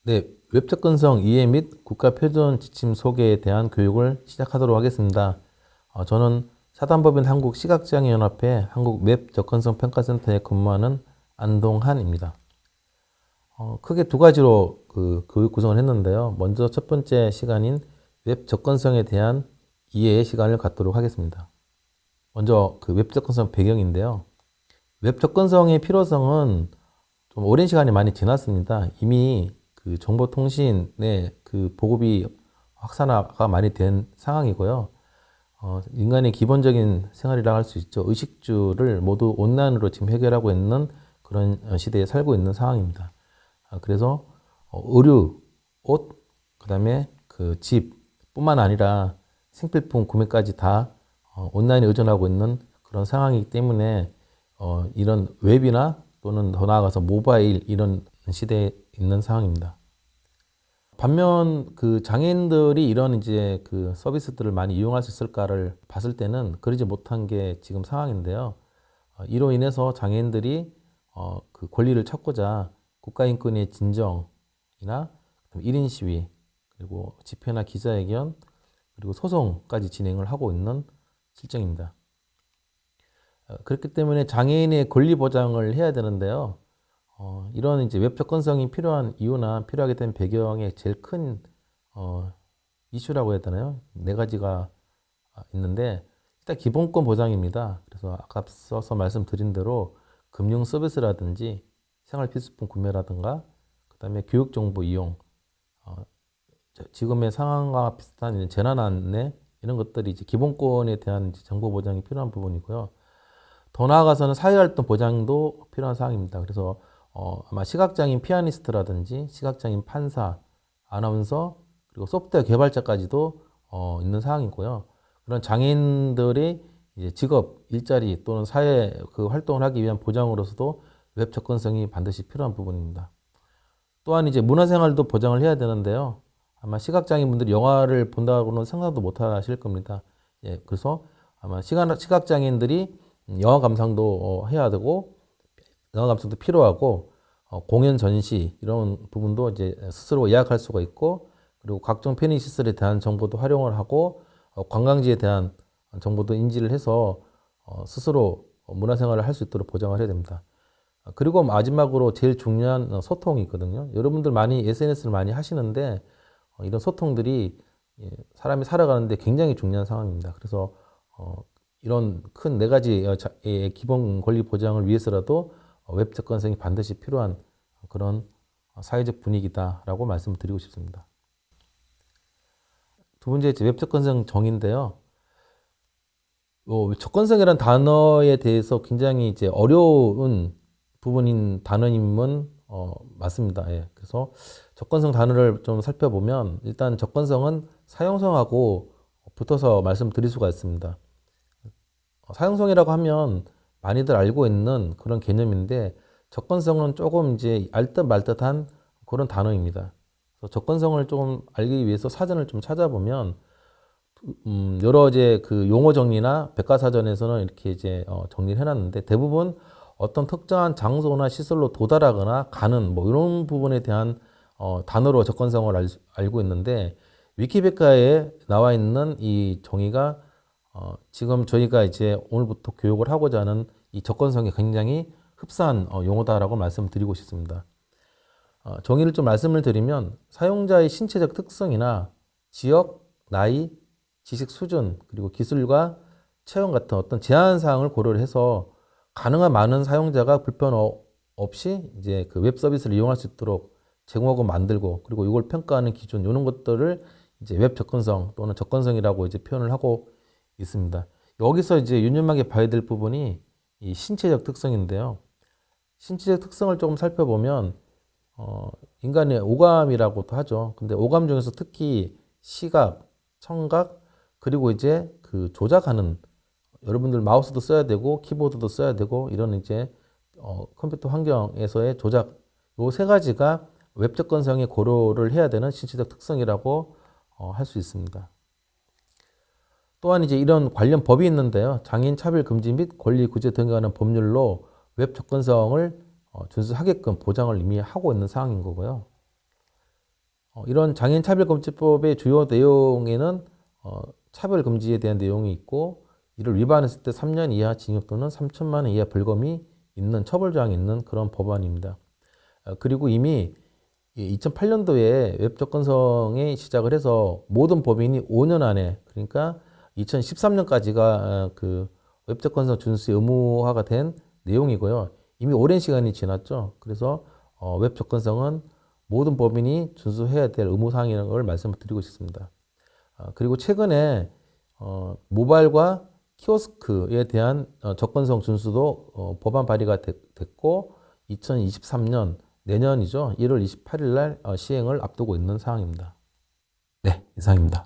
네, 웹 접근성 이해 및 국가 표준 지침 소개에 대한 교육을 시작하도록 하겠습니다. 저는 사단법인 한국시각장애연합회 한국 웹 접근성 평가센터에 근무하는 안동한입니다. 크게 두 가지로 그 교육 구성을 했는데요. 먼저 첫 번째 시간인 웹 접근성에 대한 이해의 시간을 갖도록 하겠습니다. 먼저 그 웹 접근성 배경인데요. 웹 접근성의 필요성은 좀 오랜 시간이 많이 지났습니다. 이미 그 정보통신의 그 보급이 확산화가 많이 된 상황이고요. 인간의 기본적인 생활이라 할 수 있죠. 의식주를 모두 온라인으로 지금 해결하고 있는 그런 시대에 살고 있는 상황입니다. 그래서 의류, 옷, 그다음에 그 집뿐만 아니라 생필품 구매까지 다 온라인에 의존하고 있는 그런 상황이기 때문에 이런 웹이나 또는 더 나아가서 모바일 이런 시대에 있는 상황입니다. 반면 그 장애인들이 이런 이제 그 서비스들을 많이 이용할 수 있을까를 봤을 때는 그러지 못한 게 지금 상황인데요. 이로 인해서 장애인들이 그 권리를 찾고자 국가인권위의 진정이나 1인 시위 그리고 집회나 기자회견 그리고 소송까지 진행을 하고 있는 실정입니다. 그렇기 때문에 장애인의 권리 보장을 해야 되는데요. 이런 이제 웹 접근성이 필요한 이유나 필요하게 된 배경의 제일 큰 이슈라고 해야 되나요? 네 가지가 있는데 일단 기본권 보장입니다. 그래서 앞서서 말씀드린 대로 금융 서비스라든지 생활 필수품 구매라든가 그다음에 교육 정보 이용, 어, 지금의 상황과 비슷한 재난 안내 이런 것들이 이제 기본권에 대한 이제 정보 보장이 필요한 부분이고요. 더 나아가서는 사회활동 보장도 필요한 사항입니다. 그래서 아마 시각장애인 피아니스트라든지 시각장애인 판사, 아나운서 그리고 소프트웨어 개발자까지도 있는 사항이고요. 그런 장애인들의 이제 직업, 일자리 또는 사회 그 활동을 하기 위한 보장으로서도 웹 접근성이 반드시 필요한 부분입니다. 또한 이제 문화생활도 보장을 해야 되는데요. 아마 시각장애인분들이 영화를 본다고는 상상도 못 하실 겁니다. 예, 그래서 아마 시각장애인들이 영화 감상도 해야 되고 영화 감상도 필요하고 공연 전시 이런 부분도 이제 스스로 예약할 수가 있고 그리고 각종 편의 시설에 대한 정보도 활용을 하고 관광지에 대한 정보도 인지를 해서 스스로 문화생활을 할 수 있도록 보장을 해야 됩니다. 그리고 마지막으로 제일 중요한 소통이 있거든요. 여러분들 많이 SNS를 많이 하시는데 이런 소통들이 사람이 살아가는데 굉장히 중요한 상황입니다. 그래서 이런 큰 네 가지의 기본 권리 보장을 위해서라도 웹 접근성이 반드시 필요한 그런 사회적 분위기다라고 말씀을 드리고 싶습니다. 두 번째 웹 접근성 정의인데요. 접근성이라는 단어에 대해서 굉장히 이제 어려운 부분인 단어임은 맞습니다. 예. 그래서 접근성 단어를 좀 살펴보면 일단 접근성은 사용성하고 붙어서 말씀드릴 수가 있습니다. 사용성이라고 하면 많이들 알고 있는 그런 개념인데 접근성은 조금 이제 알듯 말듯한 그런 단어입니다. 그래서 접근성을 좀 알기 위해서 사전을 좀 찾아보면 여러 이제 그 용어 정리나 백과사전에서는 이렇게 이제 정리를 해놨는데 대부분 어떤 특정한 장소나 시설로 도달하거나 가는 뭐 이런 부분에 대한 단어로 접근성을 알고 있는데 위키백과에 나와 있는 이 정의가 지금 저희가 이제 오늘부터 교육을 하고자 하는 이 접근성이 굉장히 흡사한 용어다라고 말씀드리고 싶습니다. 정의를 좀 말씀을 드리면 사용자의 신체적 특성이나 지역, 나이, 지식 수준, 그리고 기술과 체형 같은 어떤 제한 사항을 고려를 해서 가능한 많은 사용자가 불편 없이 이제 그 웹 서비스를 이용할 수 있도록 제공하고 만들고 그리고 이걸 평가하는 기준 이런 것들을 이제 웹 접근성 또는 접근성이라고 이제 표현을 하고 있습니다. 여기서 이제 유념하게 봐야 될 부분이 이 신체적 특성인데요. 신체적 특성을 조금 살펴보면 인간의 오감이라고도 하죠. 근데 오감 중에서 특히 시각, 청각, 그리고 이제 그 조작하는 여러분들 마우스도 써야 되고 키보드도 써야 되고 이런 이제 컴퓨터 환경에서의 조작 요 세 가지가 웹 접근성에 고려를 해야 되는 신체적 특성이라고 할 수 있습니다. 또한 이제 이런 관련 법이 있는데요. 장애인 차별 금지 및 권리 구제 등에 관한 법률로 웹 접근성을 준수하게끔 보장을 이미 하고 있는 상황인 거고요. 이런 장애인 차별금지법의 주요 내용에는 차별금지에 대한 내용이 있고 이를 위반했을 때 3년 이하 징역 또는 3천만 원 이하 벌금이 있는 처벌조항이 있는 그런 법안입니다. 그리고 이미 2008년도에 웹접근성에 시작을 해서 모든 법인이 5년 안에 그러니까 2013년까지가 그 웹접근성 준수 의무화가 된 내용이고요. 이미 오랜 시간이 지났죠. 그래서 웹접근성은 모든 법인이 준수해야 될 의무사항이라는 걸 말씀을 드리고 싶습니다. 그리고 최근에 모바일과 키오스크에 대한 접근성 준수도 법안 발의가 됐고 2023년 내년이죠. 1월 28일 날 시행을 앞두고 있는 상황입니다. 네, 이상입니다.